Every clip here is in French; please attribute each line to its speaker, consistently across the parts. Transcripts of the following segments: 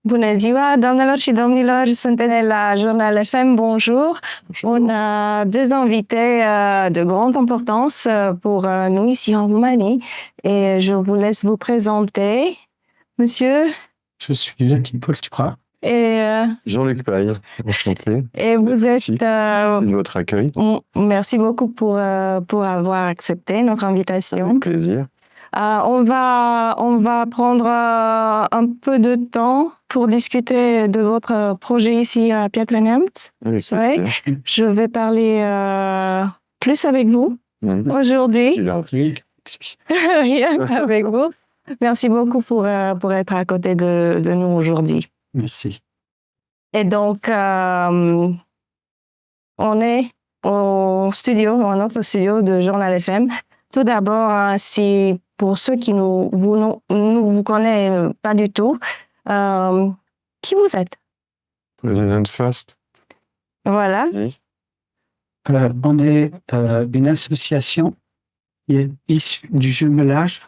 Speaker 1: Bună ziua, doamnelor și domnilor, suntem la Journal FM, bonjour. On a deux invités de grande importance pour nous ici en Roumanie et je vous laisse vous présenter, monsieur.
Speaker 2: Je suis Jacques Paul Duprat.
Speaker 1: Et,
Speaker 3: Jean-Luc Paille, enchanté.
Speaker 1: et vous
Speaker 3: Merci
Speaker 1: êtes...
Speaker 3: de votre accueil.
Speaker 1: Merci beaucoup pour avoir accepté notre invitation.
Speaker 3: Avec plaisir.
Speaker 1: On va prendre un peu de temps pour discuter de votre projet ici à Piatra Neamț.
Speaker 3: Avec
Speaker 1: Ouais.
Speaker 3: plaisir.
Speaker 1: Je vais parler plus avec vous
Speaker 3: Mhm.
Speaker 1: aujourd'hui.
Speaker 3: Il a-
Speaker 1: Rien avec vous. Merci beaucoup pour être à côté de nous aujourd'hui.
Speaker 2: Merci.
Speaker 1: Et donc, on est au notre studio de Journal FM. Tout d'abord, si pour ceux qui nous vous connaissent pas du tout, qui vous êtes?
Speaker 3: President First.
Speaker 1: Voilà.
Speaker 3: Oui.
Speaker 2: On est une association qui est issue du jumelage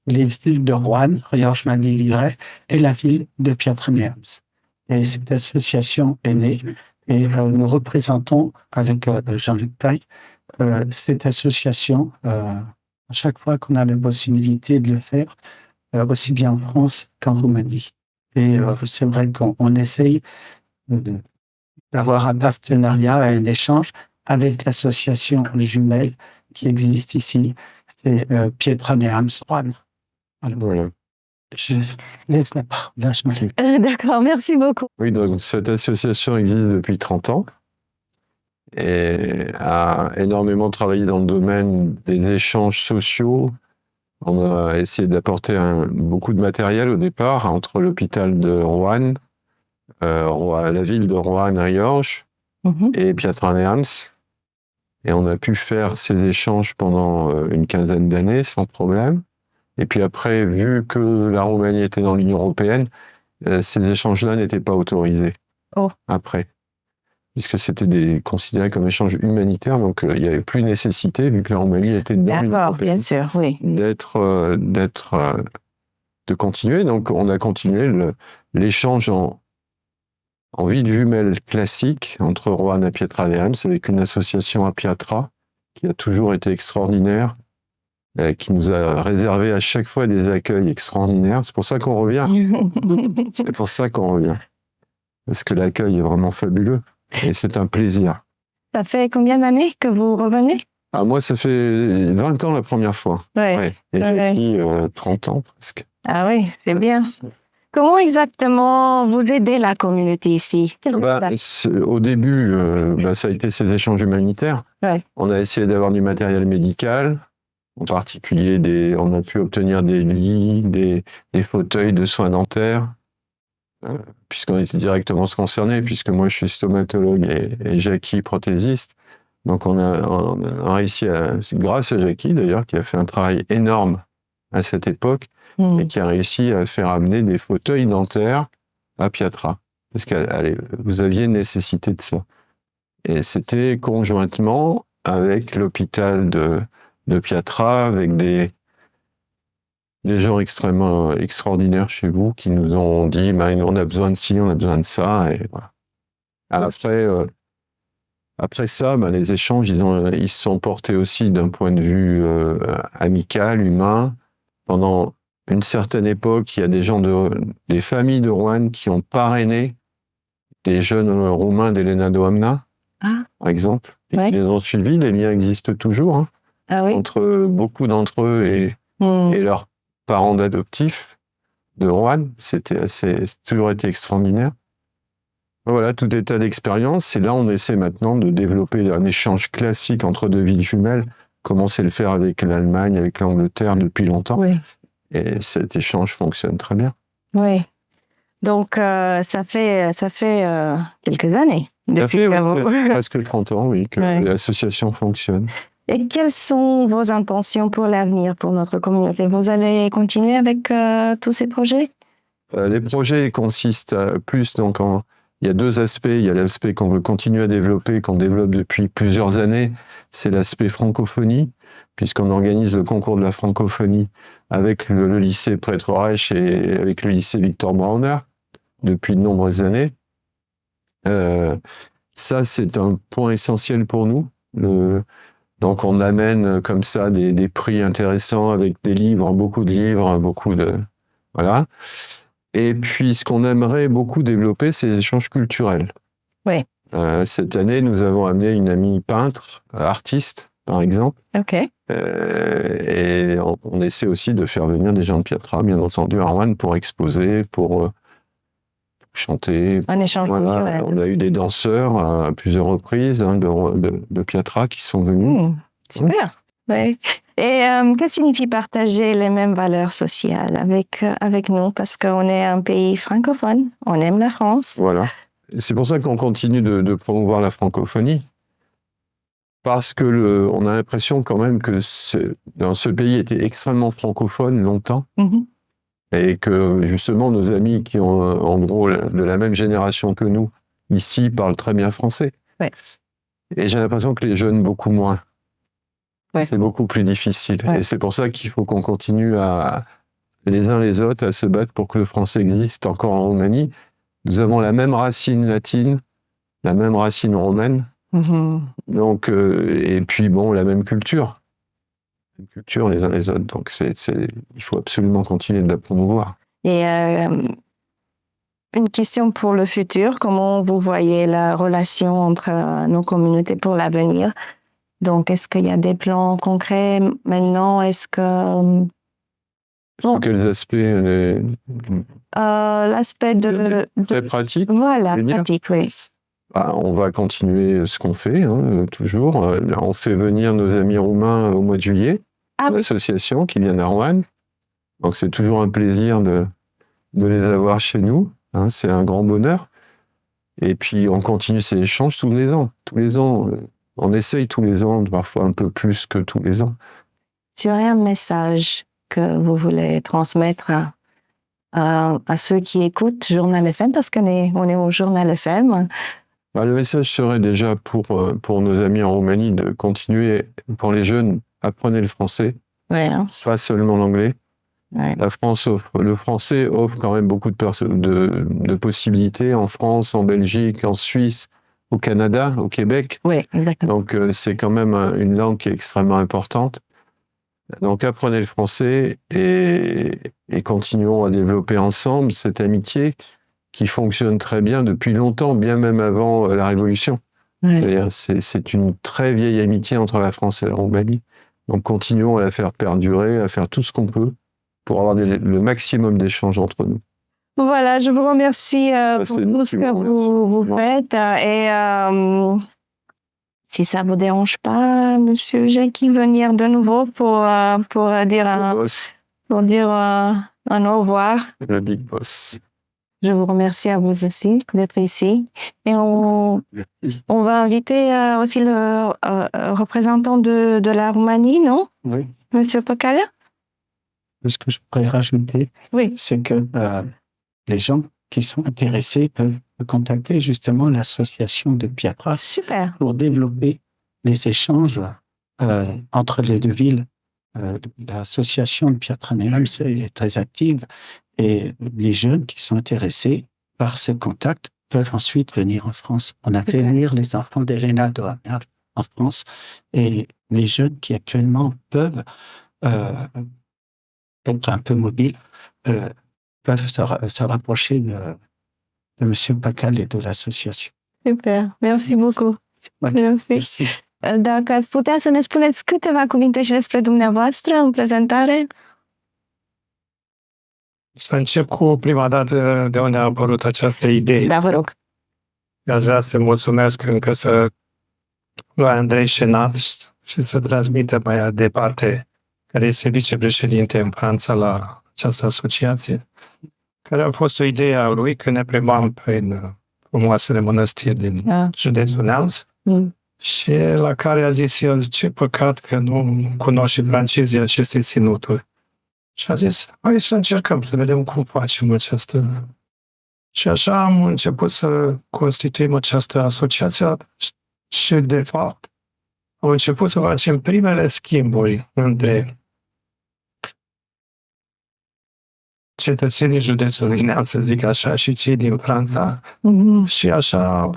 Speaker 2: les villes de Roanne, Riorges-Mani-Livret, et la ville de Piatra Neamț. Et cette association est née et nous représentons avec Jean-Luc Paille cette association à chaque fois qu'on a la possibilité de le faire, aussi bien en France qu'en Roumanie. Et c'est vrai qu'on essaye d'avoir un partenariat et un échange avec l'association jumelle qui existe ici, c'est Piatra Neamț Roanne. Alors,
Speaker 3: Voilà.
Speaker 2: je laisse la parole à Jean-Luc.
Speaker 1: D'accord, merci beaucoup.
Speaker 3: Oui, donc cette association existe depuis 30 ans et a énormément travaillé dans le domaine des échanges sociaux. On a essayé d'apporter beaucoup de matériel au départ entre l'hôpital de Roanne, la ville de Roanne-Riorges
Speaker 1: Mhm.
Speaker 3: et Piatra Neamț. Et on a pu faire ces échanges pendant une quinzaine d'années sans problème. Et puis après, vu que la Roumanie était dans l'Union européenne, ces échanges-là n'étaient pas autorisés.
Speaker 1: Oh.
Speaker 3: Après. Puisque c'était considéré comme échange humanitaire, donc il n'y avait plus nécessité, vu que la Roumanie était dans l'Union
Speaker 1: D'accord, bien
Speaker 3: européenne,
Speaker 1: sûr, oui.
Speaker 3: de continuer. Donc on a continué l'échange en ville jumelle classique entre Roanne et Piatra Neamț avec une association à Piatra qui a toujours été extraordinaire, qui nous a réservé à chaque fois des accueils extraordinaires. C'est pour ça qu'on revient. C'est pour ça qu'on revient. Parce que l'accueil est vraiment fabuleux et c'est un plaisir.
Speaker 1: Ça fait combien d'années que vous revenez?
Speaker 3: Ah, moi, ça fait 20 ans la première fois.
Speaker 1: Ouais.
Speaker 3: Ouais. Et
Speaker 1: Ouais.
Speaker 3: j'ai mis 30 ans presque.
Speaker 1: Ah oui, c'est bien. Comment exactement vous aidez la communauté ici?
Speaker 3: Au début, ça a été ces échanges humanitaires.
Speaker 1: Ouais.
Speaker 3: On a essayé d'avoir du matériel médical. En particulier, on a pu obtenir des lits, des fauteuils de soins dentaires, puisqu'on était directement concernés, puisque moi je suis stomatologue et Jackie prothésiste. Donc on a réussi, grâce à Jackie d'ailleurs, qui a fait un travail énorme à cette époque, et qui a réussi à faire amener des fauteuils dentaires à Piatra. Parce que vous aviez nécessité de ça. Et c'était conjointement avec l'hôpital de Piatra, avec des gens extrêmement extraordinaires chez vous qui nous ont dit on a besoin de ci, on a besoin de ça, et voilà. Après ça, les échanges, ils se sont portés aussi d'un point de vue amical, humain. Pendant une certaine époque, il y a des familles de Roanne qui ont parrainé des jeunes Roumains d'Elena Doamna, par exemple, et qui les ont suivis. Les liens existent toujours, hein.
Speaker 1: Ah oui.
Speaker 3: Entre beaucoup d'entre eux et leurs parents d'adoptifs de Roanne. C'est toujours été extraordinaire. Voilà, tout état d'expérience. Et là, on essaie maintenant de développer un échange classique entre deux villes jumelles, comme on sait le faire avec l'Allemagne, avec l'Angleterre depuis longtemps.
Speaker 1: Oui.
Speaker 3: Et cet échange fonctionne très bien.
Speaker 1: Oui. Donc, ça fait quelques années.
Speaker 3: Ça fait presque 30 ans, oui, que l'association fonctionne.
Speaker 1: Et quelles sont vos intentions pour l'avenir, pour notre communauté? Vous allez continuer avec tous ces projets?
Speaker 3: Les projets consistent il y a deux aspects. Il y a l'aspect qu'on veut continuer à développer, qu'on développe depuis plusieurs années. C'est l'aspect francophonie, puisqu'on organise le concours de la francophonie avec le lycée Prêtre Reich et avec le lycée Victor Brauner. depuis de nombreuses années. Ça, c'est un point essentiel pour nous. Donc, on amène comme ça des prix intéressants avec des livres, beaucoup de livres, beaucoup de... Voilà. Et puis, ce qu'on aimerait beaucoup développer, c'est les échanges culturels.
Speaker 1: Oui.
Speaker 3: Cette année, nous avons amené une amie peintre, artiste, par exemple.
Speaker 1: OK.
Speaker 3: Et on essaie aussi de faire venir des gens de Piatra, bien entendu, à Rouen, pour exposer, pour chanter.
Speaker 1: Un échange culturel.
Speaker 3: On a eu des danseurs à plusieurs reprises de Piatra qui sont venus.
Speaker 1: Super. Ouais. Et que signifie partager les mêmes valeurs sociales avec nous? Parce qu'on est un pays francophone, on aime la France.
Speaker 3: Voilà. Et c'est pour ça qu'on continue de promouvoir la francophonie. Parce que on a l'impression quand même que ce pays était extrêmement francophone longtemps. Et que justement nos amis qui ont en gros de la même génération que nous, ici, parlent très bien français.
Speaker 1: Ouais.
Speaker 3: Et j'ai l'impression que les jeunes, beaucoup moins.
Speaker 1: Ouais.
Speaker 3: C'est beaucoup plus difficile.
Speaker 1: Ouais.
Speaker 3: Et c'est pour ça qu'il faut qu'on continue les uns les autres à se battre pour que le français existe encore en Roumanie. Nous avons la même racine latine, la même racine romaine. Donc, et puis bon, la même culture. Une culture les uns les autres. Donc, il faut absolument continuer de la promouvoir.
Speaker 1: Et une question pour le futur. Comment vous voyez la relation entre nos communautés pour l'avenir? Donc, est-ce qu'il y a des plans concrets maintenant? Est-ce que...
Speaker 3: Sur quels aspects
Speaker 1: l'aspect de...
Speaker 3: Très pratique.
Speaker 1: Voilà, pratique, oui.
Speaker 3: On va continuer ce qu'on fait, toujours. On fait venir nos amis roumains au mois de juillet, l'association qui vient à Rouen. Donc c'est toujours un plaisir de les avoir chez nous. C'est un grand bonheur. Et puis on continue ces échanges tous les ans. Tous les ans, on essaye tous les ans, parfois un peu plus que tous les ans.
Speaker 1: Tu aurais un message que vous voulez transmettre à ceux qui écoutent Journal FM, parce qu'on est au Journal FM.
Speaker 3: Le message serait déjà pour nos amis en Roumanie de continuer, pour les jeunes, apprenez le français, pas seulement l'anglais.
Speaker 1: Ouais.
Speaker 3: Le français offre quand même beaucoup de possibilités en France, en Belgique, en Suisse, au Canada, au Québec.
Speaker 1: Oui, exactement.
Speaker 3: Donc c'est quand même une langue qui est extrêmement importante. Donc apprenez le français et continuons à développer ensemble cette amitié qui fonctionne très bien depuis longtemps, bien même avant la Révolution. Ouais. C'est une très vieille amitié entre la France et la Roumanie. Donc continuons à la faire perdurer, à faire tout ce qu'on peut pour avoir le maximum d'échanges entre nous.
Speaker 1: Voilà, je vous remercie pour tout ce que vous faites. Et si ça ne vous dérange pas, Monsieur Jackie, venir de nouveau pour dire un au revoir.
Speaker 3: Le Big Boss.
Speaker 1: Je vous remercie à vous aussi d'être ici. Et on va inviter aussi le représentant de la Roumanie, non?
Speaker 2: Oui.
Speaker 1: Monsieur Pacala?
Speaker 2: Ce que je pourrais rajouter, c'est que les gens qui sont intéressés peuvent contacter justement l'association de Piatra.
Speaker 1: Super.
Speaker 2: Pour développer les échanges entre les deux villes. L'association de Piatra Neamț est très active et les jeunes qui sont intéressés par ce contact peuvent ensuite venir en France. On a fait venir les enfants d'Elena Doamna en France et les jeunes qui actuellement peuvent être un peu mobiles peuvent se rapprocher de M. Pacal et de l'association.
Speaker 1: Super, merci beaucoup. Merci. Dacă ați putea să ne spuneți câteva cuvinte și despre dumneavoastră în prezentare?
Speaker 4: Să încep cu prima dată de unde a apărut această idee.
Speaker 1: Da, vă rog.
Speaker 4: Aș vrea să mulțumesc încă lui Andrei Șenat și să transmită mai departe, care este vicepreședinte în Franța la această asociație, care a fost o idee a lui când ne plimbam prin frumoasele mănăstiri din județul Neamț și la care a zis el, ce păcat că nu cunoaște francezii aceste ținuturi. Și a zis, hai să încercăm să vedem cum facem această. Și așa am început să constituim această asociație și, de fapt, am început să facem primele schimburi între cetățenii județului Neamț, să zic așa, și cei din Franța. Și așa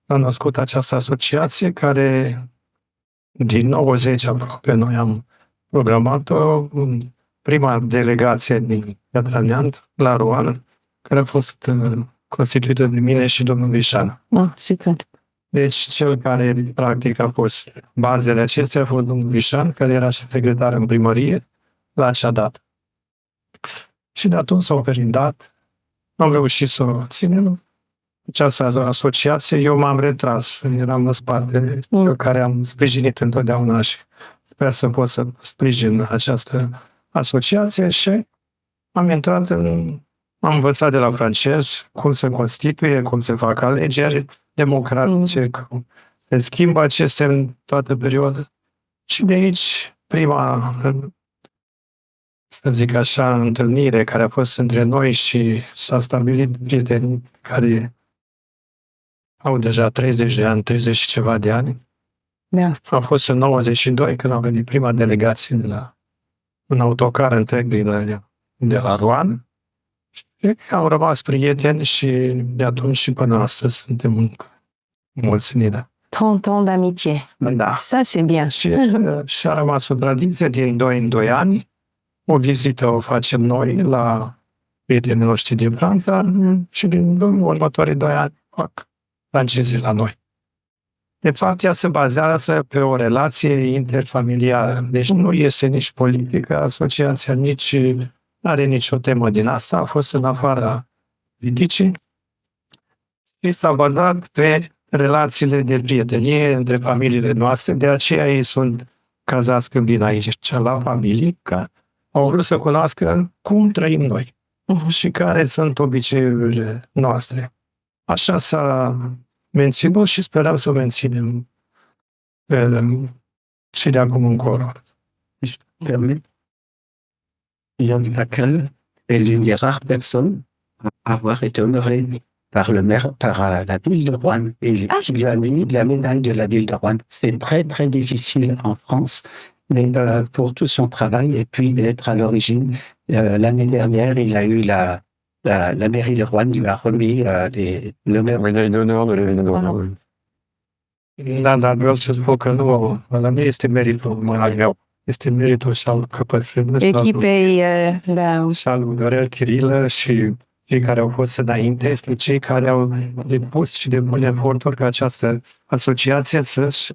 Speaker 4: a născut această asociație care din 90 aproape noi am programat-o, prima delegație din Piatra Neamț la Roană, care a fost constituită de mine și domnul Vișan.
Speaker 1: Super.
Speaker 4: Deci cel care practic a fost bazele acestea a fost domnul Vișan, care era secretar în primărie la acea dată. Și de atunci s-au perindat, am reușit să o ținem. Această asociație, eu m-am retras, eram în spate, eu care am sprijinit întotdeauna și sper să pot să sprijin această asociație și am intrat am învățat de la francez cum se constituie, cum se fac alegeri democratice, cum se schimbă acestea în toată perioada. Și de aici, prima, să zic așa, întâlnire care a fost între noi și s-a stabilit prieteni care au deja 30 de ani, 30 și ceva de ani.
Speaker 1: Da.
Speaker 4: A fost în 92 când a venit prima delegație de la un autocar întreg de la Roană. Și am rămas prieteni și de atunci și până astăzi suntem mulțumire.
Speaker 1: 30 ans d'amitié.
Speaker 4: Da.
Speaker 1: Ça, c'est bien.
Speaker 4: Și a rămas o tradiție din 2 în 2 ani. O vizită o facem noi la prietenii noștri din Franța și din următorii 2 ani fac francezii la noi. De fapt, ea se bazează pe o relație interfamiliară. Deci nu este nici politică asociația, nici nu are nicio temă din asta. A fost în afara politicii și s-a bazat pe relațiile de prietenie între familiile noastre. De aceea ei sunt cazați când vin aici la familii, că au vrut să cunoască cum trăim noi și care sunt obiceiurile noastre. Așa s-a menținut și sperăm să o menținem și de acum încolo.
Speaker 2: Il y en a qu'un, et l'une des rares personnes à avoir été honorée par le maire, par la ville de Roanne. Et il lui a mis la médaille de la ville de Roanne. C'est très, très difficile en France, mais pour tout son travail et puis d'être à l'origine. L'année dernière, il a eu la mairie de Roanne lui a remis l'honneur.
Speaker 3: Médaille d'honneur de l'événement.
Speaker 4: Da, dar vreau să spun că nu, la mine este meritul mai greu. Este meritul și al căpățânii,
Speaker 1: Echipei,
Speaker 4: și al lui Dorel Chirilă și cei care au fost înainte și cei care au depus și de bune eforturi ca această asociație să-și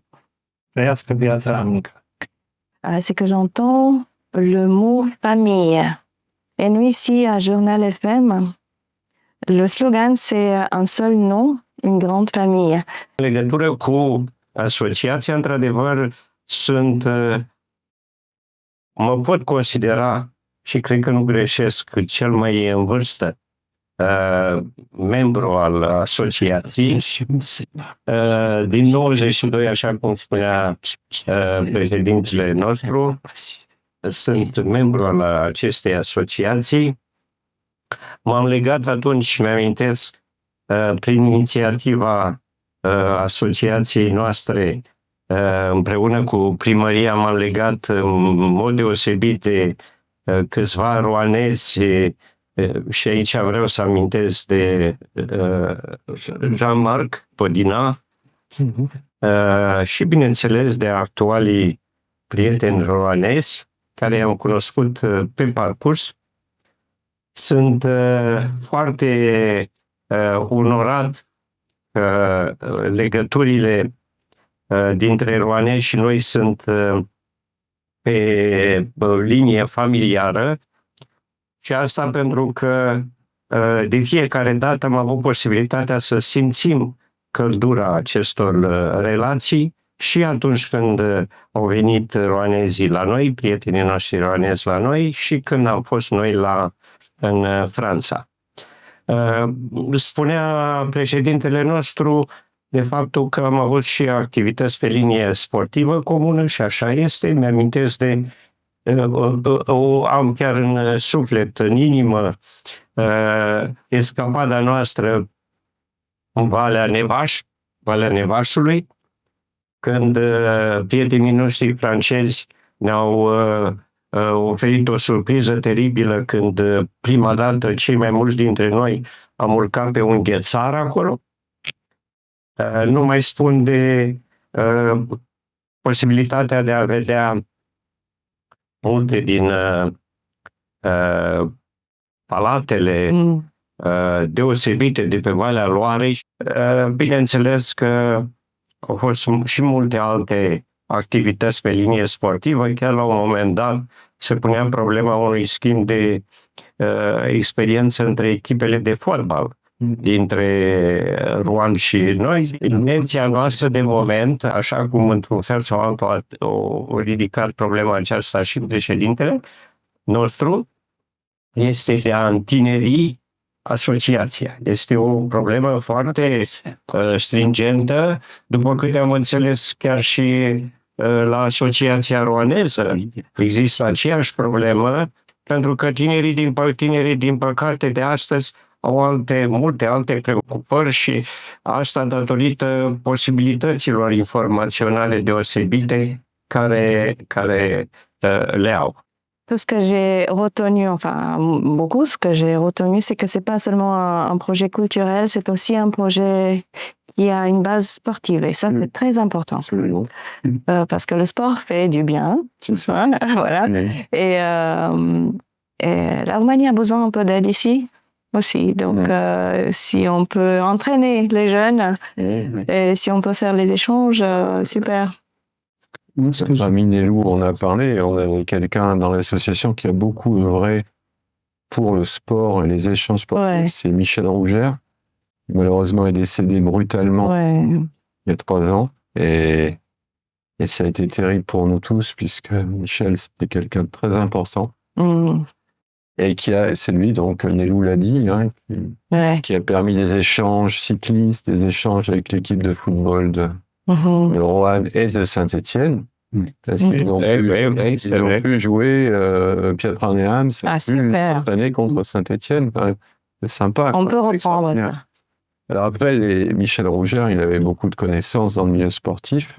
Speaker 4: trăiască viața mică.
Speaker 1: c'est que j'entends le mot famille. Et nous, ici, à Journal FM, le slogan, c'est un seul nom, une grande famille.
Speaker 5: În legătură cu asociația, într-adevăr, mă pot considera, și cred că nu greșesc, cel mai în vârstă membru al asociației. Din 92, așa cum spunea președintele nostru, sunt membru al acestei asociații. M-am legat atunci și mi-amintesc prin inițiativa asociației noastre împreună cu primăria m-am legat în mod deosebit de câțiva roanezi și aici vreau să amintesc de Jean-Marc Podina și bineînțeles de actualii prieteni roanezi care i-am cunoscut pe parcurs. Sunt foarte onorat că legăturile dintre roanezi și noi sunt pe linie familiară și asta pentru că de fiecare dată am avut posibilitatea să simțim căldura acestor relații și atunci când au venit roanezii la noi, prietenii noștri roanezi la noi și când am fost noi în Franța. Spunea președintele nostru de faptul că am avut și activități pe linie sportivă comună și așa este. Mi-amintesc de o am chiar în suflet, în inimă, escapada noastră în Valea Nevașului, când prietenii noștri francezi ne-au oferit o surpriză teribilă când prima dată cei mai mulți dintre noi am urcat pe un ghețar acolo. Nu mai spun de posibilitatea de a vedea multe din palatele deosebite de pe Valea Loarei. Bineînțeles că au fost și multe alte activități pe linie sportivă. Chiar la un moment dat se punea problema unui schimb de experiență între echipele de fotbal dintre Rouen și noi. Intenția noastră de moment, așa cum într-un fel sau altul o ridicat problema aceasta și președintele nostru, este de a întineri asociația. Este o problemă foarte stringentă, după câte am înțeles chiar și la asociația roaneză există aceeași problemă, pentru că tinerii din păcate de astăzi au multe alte preocupări și asta datorită posibilităților informaționale deosebite care le au.
Speaker 1: Tout ce que j'ai retenu, enfin beaucoup ce que j'ai retenu, c'est que c'est pas seulement un projet culturel, c'est aussi un projet qui a une base sportive. Et ça, c'est très important. Parce que le sport fait du bien. Voilà. Et la Roumanie a besoin un peu d'aide ici aussi. Donc, si on peut entraîner les jeunes, et si on peut faire les échanges, super.
Speaker 3: Parmi Nelou, on a parlé, on avait quelqu'un dans l'association qui a beaucoup œuvré pour le sport et les échanges sportifs, c'est Michel Rougère. Malheureusement, il est décédé brutalement il y a 3 ans. Et ça a été terrible pour nous tous, puisque Michel, c'était quelqu'un de très important. Et c'est lui, donc Nelou l'a dit, qui a permis des échanges cyclistes, des échanges avec l'équipe de football de Roanne et de Saint-Étienne. Parce qu'ils ont pu jouer Piatra Neam, cette année contre Saint-Étienne. C'est sympa.
Speaker 1: On peut reprendre ça.
Speaker 3: Alors après, Michel Rougère, il avait beaucoup de connaissances dans le milieu sportif.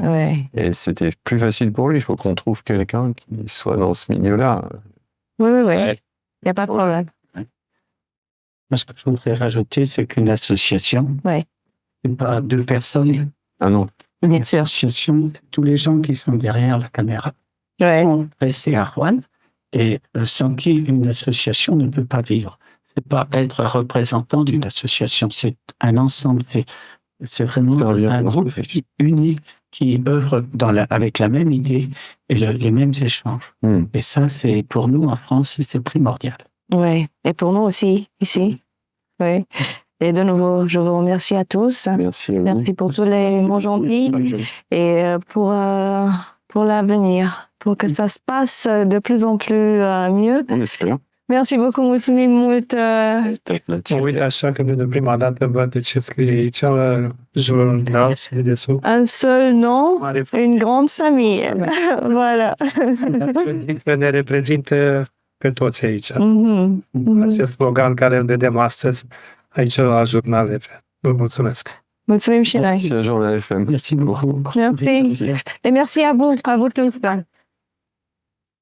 Speaker 3: Et c'était plus facile pour lui. Il faut qu'on trouve quelqu'un qui soit dans ce milieu-là.
Speaker 1: Oui. Il n'y a pas de problème.
Speaker 2: Ce que je voudrais rajouter, c'est qu'une association, c'est pas 2 personnes.
Speaker 3: Ah non.
Speaker 1: Bien sûr.
Speaker 2: L'association, tous les gens qui sont derrière la caméra sont restés à Rouen et sans qui une association ne peut pas vivre. C'est pas être représentant d'une association, c'est un ensemble, c'est vraiment un groupe unique qui œuvre avec la même idée et les mêmes échanges. Et ça, c'est pour nous en France, c'est primordial.
Speaker 1: Oui, et pour nous aussi, ici. Oui. Et de nouveau, je vous remercie à tous.
Speaker 3: Merci à vous.
Speaker 1: Merci pour tous les mots gentils et pour l'avenir, pour que ça se passe de plus en plus mieux.
Speaker 3: On espère.
Speaker 1: Merci beaucoup, mulțumim mult.
Speaker 4: Uite, așa că de prima dată văd de ce scrie aici la jurnal de sus.
Speaker 1: Un seul nom, une grande famille. Voilà.
Speaker 4: Că ne reprezintă pe toți aici. Acest slogan care îl vedem astăzi aici la jurnal FM. Vă mulțumesc.
Speaker 1: Mulțumim și noi.
Speaker 3: Merci à Journal FM.
Speaker 2: Merci beaucoup.
Speaker 1: Merci. Et merci à vous tous.